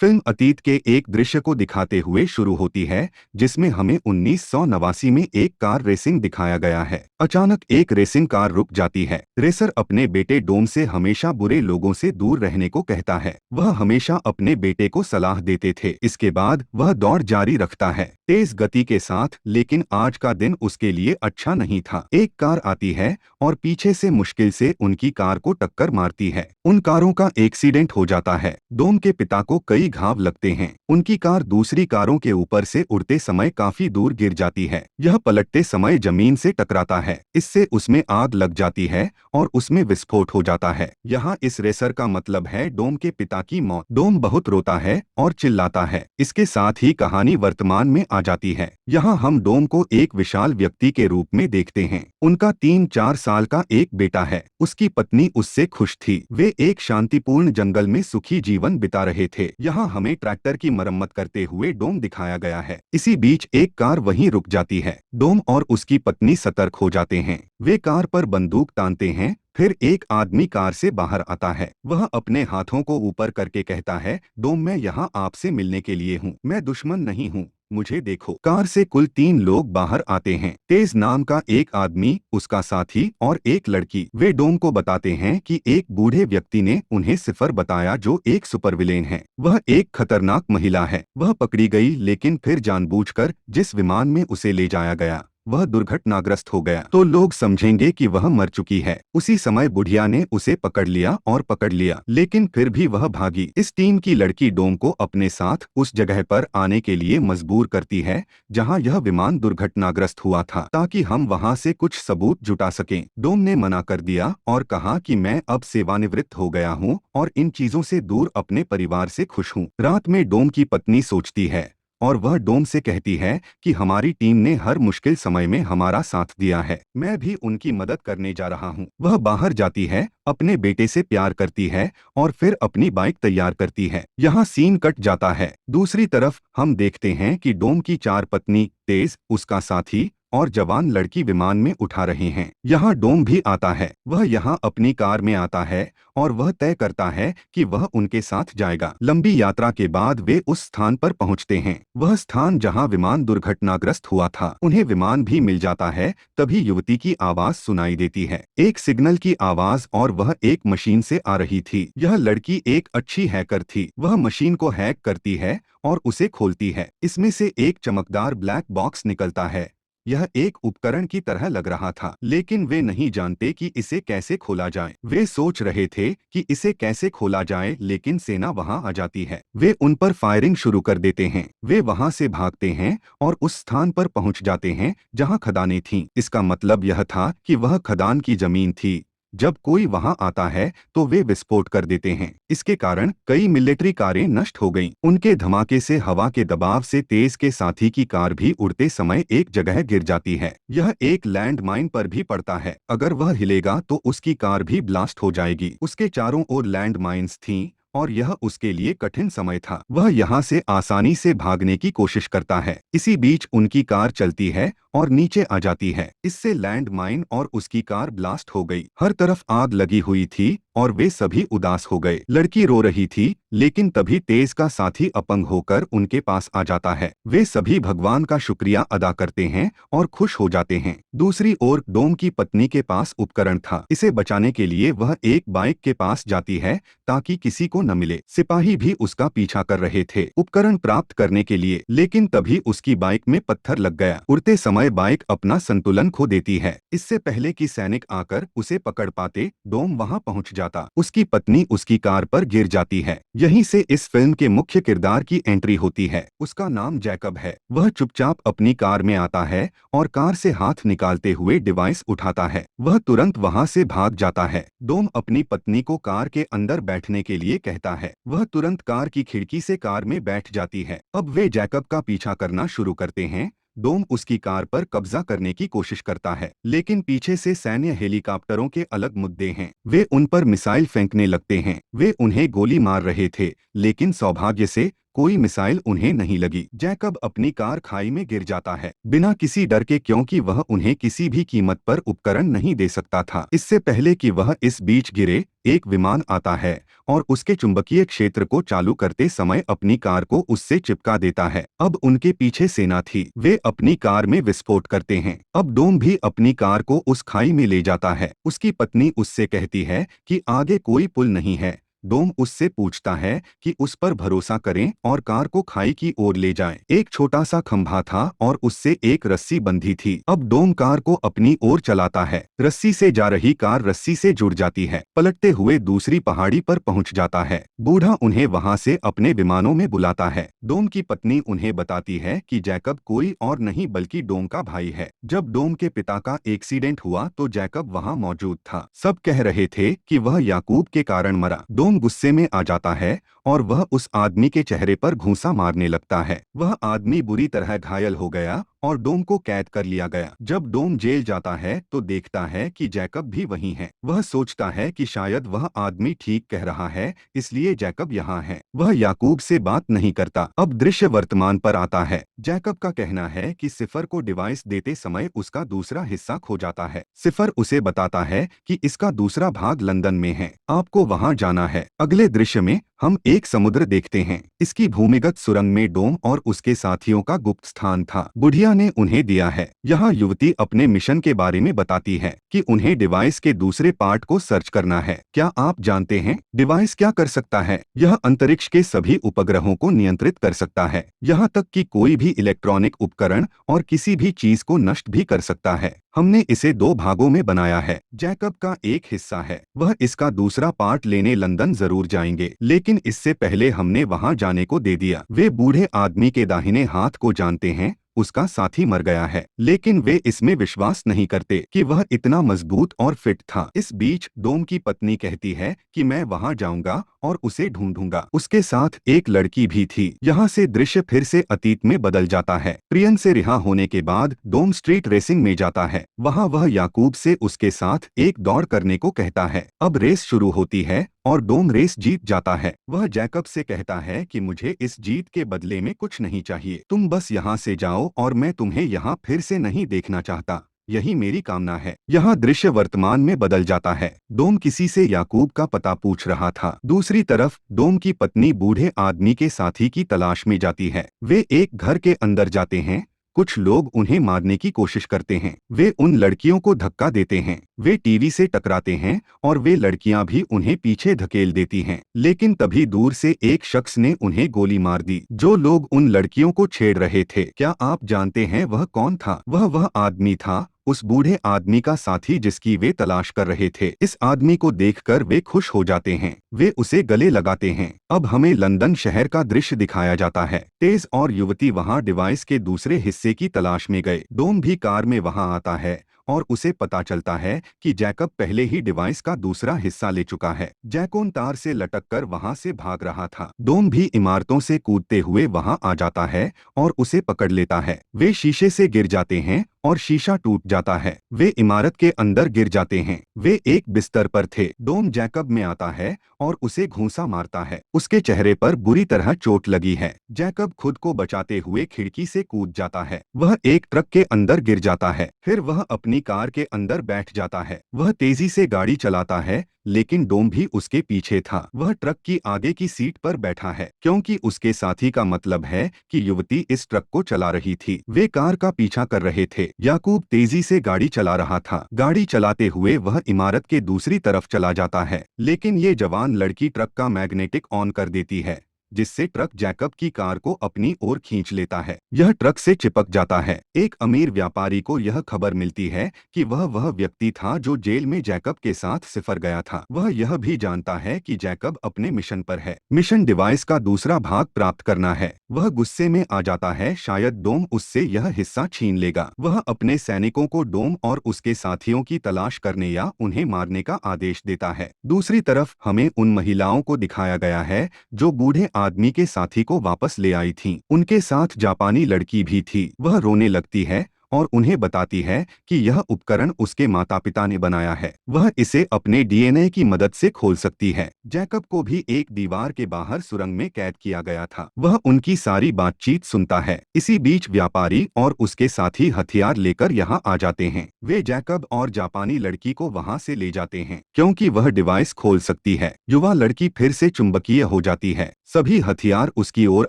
Film अतीत के एक दृश्य को दिखाते हुए शुरू होती है, जिसमें हमें 1989 में एक कार रेसिंग दिखाया गया है। अचानक एक रेसिंग कार रुक जाती है। रेसर अपने बेटे डोम से हमेशा बुरे लोगों से दूर रहने को कहता है। वह हमेशा अपने बेटे को सलाह देते थे। इसके बाद वह दौड़ जारी रखता है, तेज गति के साथ, लेकिन आज का दिन उसके लिए अच्छा नहीं था। एक कार आती है और पीछे से मुश्किल से उनकी कार को टक्कर मारती है। उन कारों का एक्सीडेंट हो जाता है। डोम के पिता को कई घाव लगते हैं। उनकी कार दूसरी कारों के ऊपर से उड़ते समय काफी दूर गिर जाती है। यह पलटते समय जमीन से टकराता है। इससे उसमें आग लग जाती है और उसमें विस्फोट हो जाता है। यहाँ इस रेसर का मतलब है डोम के पिता की मौत। डोम बहुत रोता है और चिल्लाता है। इसके साथ ही कहानी वर्तमान में आ जाती है। यहाँ हम डोम को एक विशाल व्यक्ति के रूप में देखते हैं। उनका 3-4 साल का एक बेटा है। उसकी पत्नी उससे खुश थी। वे एक शांतिपूर्ण जंगल में सुखी जीवन बिता रहे थे। यहाँ हमें ट्रैक्टर की मरम्मत करते हुए डोम दिखाया गया है। इसी बीच एक कार वहीं रुक जाती है। डोम और उसकी पत्नी सतर्क हो जाते हैं। वे कार पर बंदूक तानते हैं। फिर एक आदमी कार से बाहर आता है। वह अपने हाथों को ऊपर करके कहता है, डोम, मैं यहाँ आपसे मिलने के लिए हूँ। मैं दुश्मन नहीं हूँ, मुझे देखो। कार से कुल 3 लोग बाहर आते हैं। तेज नाम का एक आदमी, उसका साथी और एक लड़की। वे डोम को बताते हैं कि एक बूढ़े व्यक्ति ने उन्हें सिफर बताया जो एक सुपरविलेन है। वह एक खतरनाक महिला है। वह पकड़ी गई, लेकिन फिर जानबूझकर जिस विमान में उसे ले जाया गया वह दुर्घटनाग्रस्त हो गया, तो लोग समझेंगे कि वह मर चुकी है। उसी समय बुढ़िया ने उसे पकड़ लिया, लेकिन फिर भी वह भागी। इस टीम की लड़की डोम को अपने साथ उस जगह पर आने के लिए मजबूर करती है जहां यह विमान दुर्घटनाग्रस्त हुआ था, ताकि हम वहां से कुछ सबूत जुटा सकें। डोम ने मना कर दिया और कहा कि मैं अब सेवानिवृत्त हो गया हूं और इन चीजों से दूर अपने परिवार से खुश हूं। रात में डोम की पत्नी सोचती है और वह डोम से कहती है कि हमारी टीम ने हर मुश्किल समय में हमारा साथ दिया है। मैं भी उनकी मदद करने जा रहा हूँ। वह बाहर जाती है, अपने बेटे से प्यार करती है और फिर अपनी बाइक तैयार करती है। यहाँ सीन कट जाता है। दूसरी तरफ हम देखते हैं कि डोम की 4 पत्नी, तेज, उसका साथी और जवान लड़की विमान में उठा रहे हैं। यहाँ डोम भी आता है। वह यहाँ अपनी कार में आता है और वह तय करता है कि वह उनके साथ जाएगा। लंबी यात्रा के बाद वे उस स्थान पर पहुँचते हैं, वह स्थान जहाँ विमान दुर्घटनाग्रस्त हुआ था। उन्हें विमान भी मिल जाता है। तभी युवती की आवाज सुनाई देती है, एक सिग्नल की आवाज, और वह एक मशीन से आ रही थी। यह लड़की एक अच्छी हैकर थी। वह मशीन को हैक करती है और उसे खोलती है। इसमें से एक चमकदार ब्लैक बॉक्स निकलता है। यह एक उपकरण की तरह लग रहा था, लेकिन वे नहीं जानते कि इसे कैसे खोला जाए। वे सोच रहे थे कि इसे कैसे खोला जाए, लेकिन सेना वहां आ जाती है। वे उन पर फायरिंग शुरू कर देते हैं। वे वहां से भागते हैं और उस स्थान पर पहुंच जाते हैं जहां खदानें थीं। इसका मतलब यह था कि वह खदान की जमीन थी। जब कोई वहां आता है तो वे विस्फोट कर देते हैं। इसके कारण कई मिलिट्री कारें नष्ट हो गईं। उनके धमाके से हवा के दबाव से तेज के साथी की कार भी उड़ते समय एक जगह गिर जाती है। यह एक लैंड माइन पर भी पड़ता है। अगर वह हिलेगा तो उसकी कार भी ब्लास्ट हो जाएगी। उसके चारों ओर लैंड माइन्स थीं और यह उसके लिए कठिन समय था। वह यहाँ से आसानी से भागने की कोशिश करता है। इसी बीच उनकी कार चलती है और नीचे आ जाती है। इससे लैंड माइन और उसकी कार ब्लास्ट हो गई। हर तरफ आग लगी हुई थी और वे सभी उदास हो गए। लड़की रो रही थी, लेकिन तभी तेज का साथी अपंग होकर उनके पास आ जाता है। वे सभी भगवान का शुक्रिया अदा करते हैं और खुश हो जाते हैं। दूसरी ओर डोम की पत्नी के पास उपकरण था। इसे बचाने के लिए वह एक बाइक के पास जाती है ताकि किसी को न मिले। सिपाही भी उसका पीछा कर रहे थे उपकरण प्राप्त करने के लिए, लेकिन तभी उसकी बाइक में पत्थर लग गया। उड़ते समय बाइक अपना संतुलन खो देती है। इससे पहले कि सैनिक आकर उसे पकड़ पाते, डोम वहां पहुंच जाता। उसकी पत्नी उसकी कार पर गिर जाती है। यहीं से इस फिल्म के मुख्य किरदार की एंट्री होती है। उसका नाम जैकब है। वह चुपचाप अपनी कार में आता है और कार से हाथ निकालते हुए डिवाइस उठाता है। वह तुरंत वहां से भाग जाता है। डोम अपनी पत्नी को कार के अंदर बैठने के लिए कहता है। वह तुरंत कार की खिड़की से कार में बैठ जाती है। अब वे जैकब का पीछा करना शुरू करते हैं। डोम उसकी कार पर कब्जा करने की कोशिश करता है, लेकिन पीछे से सैन्य हेलीकॉप्टरों के अलग मुद्दे हैं। वे उन पर मिसाइल फेंकने लगते हैं। वे उन्हें गोली मार रहे थे, लेकिन सौभाग्य से कोई मिसाइल उन्हें नहीं लगी। जैकब अपनी कार खाई में गिर जाता है बिना किसी डर के, क्योंकि वह उन्हें किसी भी कीमत पर उपकरण नहीं दे सकता था। इससे पहले कि वह इस बीच गिरे, एक विमान आता है और उसके चुंबकीय क्षेत्र को चालू करते समय अपनी कार को उससे चिपका देता है। अब उनके पीछे सेना थी, वे अपनी कार में विस्फोट करते हैं। अब डोम भी अपनी कार को उस खाई में ले जाता है। उसकी पत्नी उससे कहती है कि आगे कोई पुल नहीं है। डोम उससे पूछता है कि उस पर भरोसा करें और कार को खाई की ओर ले जाएं। एक छोटा सा खंभा था और उससे एक रस्सी बंधी थी। अब डोम कार को अपनी ओर चलाता है। रस्सी से जा रही कार रस्सी से जुड़ जाती है। पलटते हुए दूसरी पहाड़ी पर पहुंच जाता है। बूढ़ा उन्हें वहां से अपने विमानों में बुलाता है। डोम की पत्नी उन्हें बताती है कि जैकब कोई और नहीं बल्कि डोम का भाई है। जब डोम के पिता का एक्सीडेंट हुआ तो जैकब वहां मौजूद था। सब कह रहे थे कि वह याकूब के कारण मरा। डोम गुस्से में आ जाता है और वह उस आदमी के चेहरे पर घूंसा मारने लगता है। वह आदमी बुरी तरह घायल हो गया और डोम को कैद कर लिया गया। जब डोम जेल जाता है तो देखता है कि जैकब भी वहीं है। वह सोचता है कि शायद वह आदमी ठीक कह रहा है, इसलिए जैकब यहाँ है। वह याकूब से बात नहीं करता। अब दृश्य वर्तमान पर आता है। जैकब का कहना है कि सिफर को डिवाइस देते समय उसका दूसरा हिस्सा खो जाता है। सिफर उसे बताता है कि इसका दूसरा भाग लंदन में है, आपको वहाँ जाना है। अगले दृश्य में हम एक समुद्र देखते हैं। इसकी भूमिगत सुरंग में डोम और उसके साथियों का गुप्त स्थान था। बुढ़िया ने उन्हें दिया है। यहाँ युवती अपने मिशन के बारे में बताती है कि उन्हें डिवाइस के दूसरे पार्ट को सर्च करना है। क्या आप जानते हैं डिवाइस क्या कर सकता है? यह अंतरिक्ष के सभी उपग्रहों को नियंत्रित कर सकता है, यहाँ तक कि कोई भी इलेक्ट्रॉनिक उपकरण और किसी भी चीज को नष्ट भी कर सकता है। हमने इसे 2 भागों में बनाया है। जैकब का एक हिस्सा है, वह इसका दूसरा पार्ट लेने लंदन जरूर जाएंगे, लेकिन इससे पहले हमने वहां जाने को दे दिया। वे बूढ़े आदमी के दाहिने हाथ को जानते हैं, उसका साथी मर गया है, लेकिन वे इसमें विश्वास नहीं करते कि वह इतना मजबूत और फिट था। इस बीच डोम की पत्नी कहती है कि मैं वहां जाऊंगा और उसे ढूंढूंगा। उसके साथ एक लड़की भी थी। यहाँ से दृश्य फिर से अतीत में बदल जाता है। प्रियन से रिहा होने के बाद डोम स्ट्रीट रेसिंग में जाता है। वहाँ वह याकूब से उसके साथ एक दौड़ करने को कहता है। अब रेस शुरू होती है और डोम रेस जीत जाता है। वह जैकब से कहता है कि मुझे इस जीत के बदले में कुछ नहीं चाहिए, तुम बस यहाँ से जाओ और मैं तुम्हें यहाँ फिर से नहीं देखना चाहता, यही मेरी कामना है। यहाँ दृश्य वर्तमान में बदल जाता है। डोम किसी से याकूब का पता पूछ रहा था। दूसरी तरफ डोम की पत्नी बूढ़े आदमी के साथी की तलाश में जाती है। वे एक घर के अंदर जाते हैं। कुछ लोग उन्हें मारने की कोशिश करते हैं। वे उन लड़कियों को धक्का देते हैं। वे टीवी से टकराते हैं और वे लड़कियां भी उन्हें पीछे धकेल देती हैं। लेकिन तभी दूर से एक शख्स ने उन्हें गोली मार दी। जो लोग उन लड़कियों को छेड़ रहे थे, क्या आप जानते हैं वह कौन था? वह आदमी था, उस बूढ़े आदमी का साथी जिसकी वे तलाश कर रहे थे। इस आदमी को देखकर वे खुश हो जाते हैं। वे उसे गले लगाते हैं। अब हमें लंदन शहर का दृश्य दिखाया जाता है। तेज और युवती वहां डिवाइस के दूसरे हिस्से की तलाश में गए। डोम भी कार में वहां आता है और उसे पता चलता है कि जैकब पहले ही डिवाइस का दूसरा हिस्सा ले चुका है। जैकोन तार से लटककर वहां से भाग रहा था। डोम भी इमारतों से कूदते हुए वहां आ जाता है और उसे पकड़ लेता है। वे शीशे से गिर जाते हैं और शीशा टूट जाता है। वे इमारत के अंदर गिर जाते हैं। वे एक बिस्तर पर थे। डोम जैकब में आता है और उसे घूंसा मारता है। उसके चेहरे पर बुरी तरह चोट लगी है। जैकब खुद को बचाते हुए खिड़की से कूद जाता है। वह एक ट्रक के अंदर गिर जाता है। फिर वह अपनी कार के अंदर बैठ जाता है। वह तेजी से गाड़ी चलाता है, लेकिन डोम भी उसके पीछे था। वह ट्रक की आगे की सीट पर बैठा है, क्योंकि उसके साथी का मतलब है कि युवती इस ट्रक को चला रही थी। वे कार का पीछा कर रहे थे। याकूब तेजी से गाड़ी चला रहा था। गाड़ी चलाते हुए वह इमारत के दूसरी तरफ चला जाता है, लेकिन ये जवान लड़की ट्रक का मैग्नेटिक ऑन कर देती है, जिससे ट्रक जैकब की कार को अपनी ओर खींच लेता है। यह ट्रक से चिपक जाता है। एक अमीर व्यापारी को यह खबर मिलती है कि वह व्यक्ति था जो जेल में जैकब के साथ सिफर गया था। वह यह भी जानता है कि जैकब अपने मिशन पर है। मिशन डिवाइस का दूसरा भाग प्राप्त करना है। वह गुस्से में आ जाता है, शायद डोम उससे यह हिस्सा छीन लेगा। वह अपने सैनिकों को डोम और उसके साथियों की तलाश करने या उन्हें मारने का आदेश देता है। दूसरी तरफ हमें उन महिलाओं को दिखाया गया है जो बूढ़े आदमी के साथी को वापस ले आई थीं। उनके साथ जापानी लड़की भी थी। वह रोने लगती है और उन्हें बताती है कि यह उपकरण उसके माता पिता ने बनाया है, वह इसे अपने डीएनए की मदद से खोल सकती है। जैकब को भी एक दीवार के बाहर सुरंग में कैद किया गया था, वह उनकी सारी बातचीत सुनता है। इसी बीच व्यापारी और उसके साथी हथियार लेकर यहाँ आ जाते हैं। वे जैकब और जापानी लड़की को वहाँ से ले जाते हैं क्योंकि वह डिवाइस खोल सकती है। युवा लड़की फिर से चुंबकीय हो जाती है, सभी हथियार उसकी ओर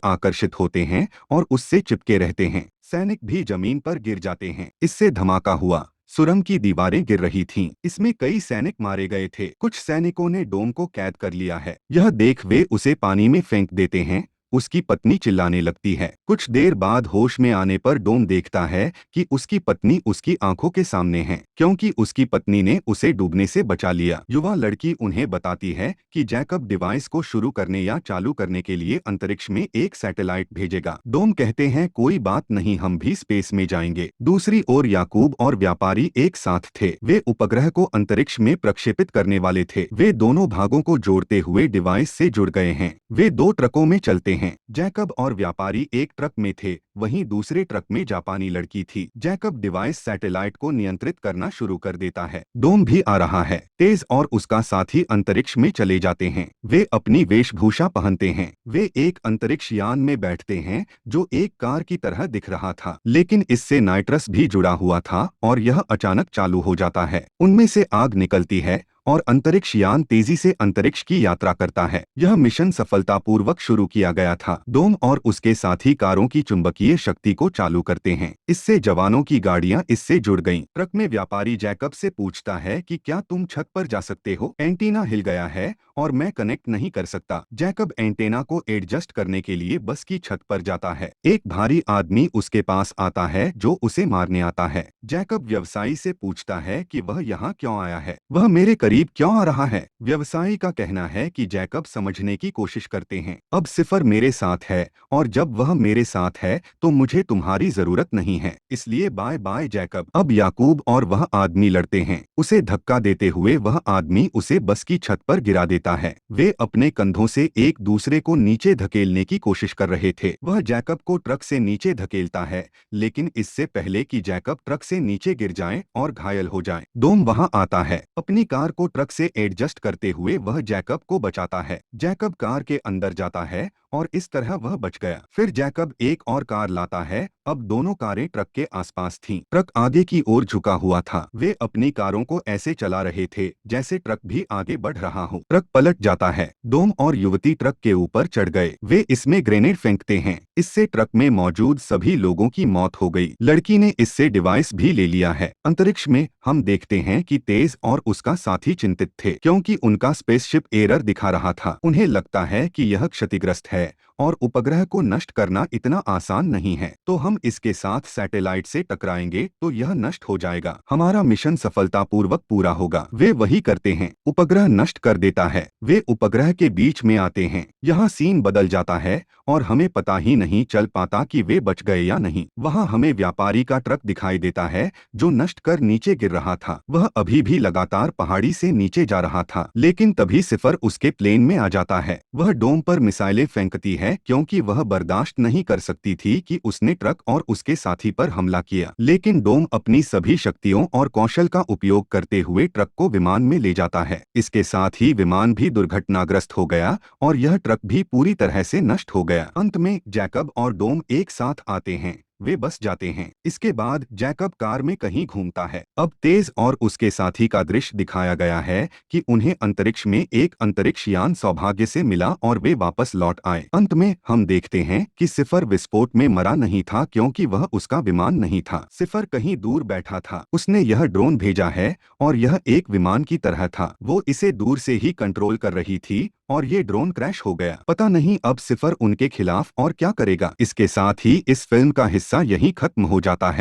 आकर्षित होते हैं और उससे चिपके रहते हैं। सैनिक भी जमीन पर गिर जाते हैं। इससे धमाका हुआ, सुरंग की दीवारें गिर रही थीं। इसमें कई सैनिक मारे गए थे। कुछ सैनिकों ने डोम को कैद कर लिया है। यह देख वे उसे पानी में फेंक देते हैं। उसकी पत्नी चिल्लाने लगती है। कुछ देर बाद होश में आने पर डोम देखता है कि उसकी पत्नी उसकी आंखों के सामने है, क्योंकि उसकी पत्नी ने उसे डूबने से बचा लिया। युवा लड़की उन्हें बताती है कि जैकब डिवाइस को शुरू करने या चालू करने के लिए अंतरिक्ष में एक सैटेलाइट भेजेगा। डोम कहते हैं कोई बात नहीं, हम भी स्पेस में जाएंगे। दूसरी ओर याकूब और व्यापारी एक साथ थे। वे उपग्रह को अंतरिक्ष में प्रक्षेपित करने वाले थे। वे दोनों भागों को जोड़ते हुए डिवाइस से जुड़ गए हैं। वे 2 ट्रकों में चलते हैं। जैकब और व्यापारी एक ट्रक में थे, वहीं दूसरे ट्रक में जापानी लड़की थी। जैकब डिवाइस सैटेलाइट को नियंत्रित करना शुरू कर देता है। डोम भी आ रहा है। तेज और उसका साथी अंतरिक्ष में चले जाते हैं। वे अपनी वेशभूषा पहनते हैं। वे एक अंतरिक्ष यान में बैठते हैं जो एक कार की तरह दिख रहा था, लेकिन इससे नाइट्रस भी जुड़ा हुआ था और यह अचानक चालू हो जाता है। उनमें से आग निकलती है और अंतरिक्ष यान तेजी से अंतरिक्ष की यात्रा करता है। यह मिशन सफलतापूर्वक शुरू किया गया था। डोम और उसके साथी कारों की चुंबकीय शक्ति को चालू करते हैं। इससे जवानों की गाड़ियां इससे जुड़ गईं। ट्रक में व्यापारी जैकब से पूछता है कि क्या तुम छत पर जा सकते हो? एंटीना हिल गया है और मैं कनेक्ट नहीं कर सकता। जैकब एंटेना को एडजस्ट करने के लिए बस की छत पर जाता है। एक भारी आदमी उसके पास आता है जो उसे मारने आता है। जैकब व्यवसायी से पूछता है कि वह यहाँ क्यों आया है, वह मेरे करीब क्यों आ रहा है। व्यवसायी का कहना है कि जैकब समझने की कोशिश करते हैं। अब सिफर मेरे साथ है और जब वह मेरे साथ है तो मुझे तुम्हारी जरूरत नहीं है, इसलिए बाय बाय जैकब। अब याकूब और वह आदमी लड़ते हैं। उसे धक्का देते हुए वह आदमी उसे बस की छत पर गिरा देता है। वे अपने कंधों से एक दूसरे को नीचे धकेलने की कोशिश कर रहे थे। वह जैकब को ट्रक से नीचे धकेलता है, लेकिन इससे पहले कि जैकब ट्रक से नीचे गिर जाए और घायल हो जाए, डोम वहां आता है। अपनी कार को ट्रक से एडजस्ट करते हुए वह जैकब को बचाता है। जैकब कार के अंदर जाता है और इस तरह वह बच गया। फिर जैकब एक और कार लाता है। अब दोनों कारें ट्रक के आसपास थीं। ट्रक आगे की ओर झुका हुआ था। वे अपनी कारों को ऐसे चला रहे थे जैसे ट्रक भी आगे बढ़ रहा हो। ट्रक पलट जाता है। डोम और युवती ट्रक के ऊपर चढ़ गए। वे इसमें ग्रेनेड फेंकते हैं। इससे ट्रक में मौजूद सभी लोगों की मौत हो गई। लड़की ने इससे डिवाइस भी ले लिया है। अंतरिक्ष में हम देखते हैं कि तेज और उसका साथी चिंतित थे, क्योंकि उनका स्पेसशिप एरर दिखा रहा था। उन्हें लगता है कि यह क्षतिग्रस्त है और उपग्रह को नष्ट करना इतना आसान नहीं है, तो हम इसके साथ सैटेलाइट से टकराएंगे तो यह नष्ट हो जाएगा। हमारा मिशन सफलतापूर्वक पूरा होगा। वे वही करते हैं। उपग्रह नष्ट कर देता है। वे उपग्रह के बीच में आते हैं। यहाँ सीन बदल जाता है और हमें पता ही नहीं चल पाता कि वे बच गए या नहीं। वहाँ हमें व्यापारी का ट्रक दिखाई देता है जो नष्ट कर नीचे गिर रहा था। वह अभी भी लगातार पहाड़ी से नीचे जा रहा था, लेकिन तभी सिफर उसके प्लेन में आ जाता है। वह डोम पर मिसाइलें फेंकती है क्योंकि वह बर्दाश्त नहीं कर सकती थी कि उसने ट्रक और उसके साथी पर हमला किया। लेकिन डोम अपनी सभी शक्तियों और कौशल का उपयोग करते हुए ट्रक को विमान में ले जाता है। इसके साथ ही विमान भी दुर्घटनाग्रस्त हो गया और यह ट्रक भी पूरी तरह से नष्ट हो गया। अंत में जैकब और डोम एक साथ आते हैं। वे बस जाते हैं। इसके बाद जैकब कार में कहीं घूमता है। अब तेज और उसके साथी का दृश्य दिखाया गया है कि उन्हें अंतरिक्ष में एक अंतरिक्ष यान सौभाग्य से मिला और वे वापस लौट आए। अंत में हम देखते हैं कि सिफर विस्फोट में मरा नहीं था क्योंकि वह उसका विमान नहीं था। सिफर कहीं दूर बैठा था। उसने यह ड्रोन भेजा है और यह एक विमान की तरह था। वो इसे दूर से ही कंट्रोल कर रही थी और ये ड्रोन क्रैश हो गया। पता नहीं अब सिफर उनके खिलाफ और क्या करेगा। इसके साथ ही इस फिल्म का हिस्सा यहीं खत्म हो जाता है।